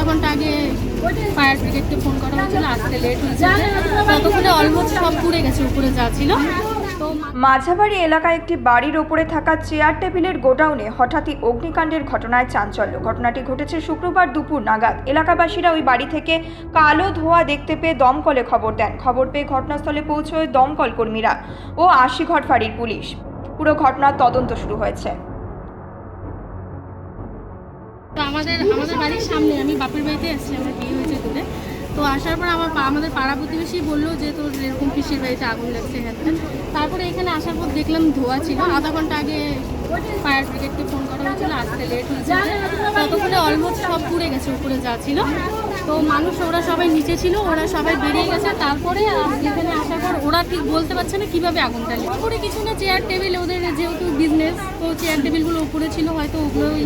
আধা ঘন্টা আগে ফায়ার ব্রিগেডকে ফোন করা হয়েছিল, আসতে লেট হয়েছে, ততক্ষণে অলমোস্ট সব পুড়ে গেছে উপরে যা ছিল। তো মাঝাবাড়ি এলাকায় একটি বাড়ির ওপরে থাকা চেয়ার টেবিলের গোডাউনে হঠাৎই অগ্নিকাণ্ডের ঘটনায় চাঞ্চল্য। ঘটনাটি ঘটেছে শুক্রবার দুপুর নাগাদ। এলাকাবাসীরা ওই বাড়ি থেকে কালো ধোঁয়া দেখতে পেয়ে দমকলে খবর দেন। খবর পেয়ে ঘটনাস্থলে পৌঁছয় দমকল কর্মীরা ও ৮০ ঘর ফাঁড়ির পুলিশ। পুরো ঘটনার তদন্ত শুরু হয়েছে। তো আমাদের বাড়ির সামনে, আমি বাপের বাড়িতে আসছি, আমার বিয়ে হয়েছে দূরে। তো আসার পর আমাদের পাড়া প্রতিবেশী বললো যে তোর এরকম পিসির বাড়িতে আগুন লাগছে। হ্যাঁ, তারপরে এখানে আসার পর দেখলাম ধোঁয়া ছিল। আধা ঘন্টা আগে ফায়ার ব্রিগেডকে ফোন করা হয়েছিল, আসতে লেট হয়েছে, ততক্ষণে অলমোস্ট সব পুড়ে গেছে উপরে যা ছিল। তো মানুষ ওরা সবাই নিচে ছিল, ওরা সবাই বেরিয়ে গেছে। তারপরে এখানে আসার পর ওরা ঠিক বলতে পারছে না কীভাবে আগুনটা লেগে। উপরে কিছু না, চেয়ার টেবিল, ওদের যেহেতু বিজনেস, তো চেয়ার টেবিলগুলো উপরে ছিল, হয়তো ওগুলোই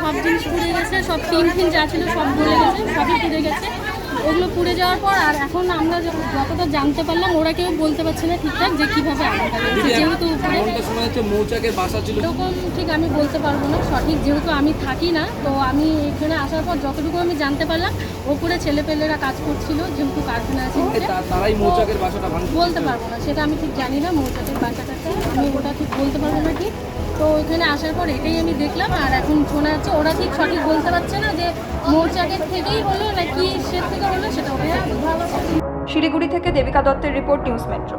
সব জিনিস পুড়ে গেছে। সব টিন ফিন যা ছিল সব গলে গেছে, সবই পুড়ে গেছে। ওগুলো পুড়ে যাওয়ার পর আর এখন আমরা যতটা জানতে পারলাম, ওরা কেউ বলতে পারছে না ঠিকঠাক যে কীভাবে আগুনটা লেগেছে। যেহেতু উপরে মৌচাকের বাসা ছিল, এরকম ঠিক আমি বলতে পারবো না সঠিক, যেহেতু আমি থাকি না। তো আমি এখানে আসার পর যতটুকু আমি জানতে পারলাম, ওপরে ছেলেপেলেরা কাজ করছিল, যেহেতু কারখানা আছে, তারাই মৌচাকের বাসাটা বলতে পারবো না, সেটা আমি ঠিক জানি না। মৌচাকের বাসাটাতে আমি ওটা ঠিক বলতে পারবো না ঠিক। তো ওইখানে আসার পর এটাই আমি দেখলাম। আর এখন শোনা যাচ্ছে ওরা ঠিক সঠিক বলতে পারছে না যে মৌচাকের থেকেই হলো নাকি সে থেকে হলো, সেটা ওরা। শিলিগুড়ি থেকে দেবিকা দত্তের রিপোর্ট, নিউজ মেট্রো।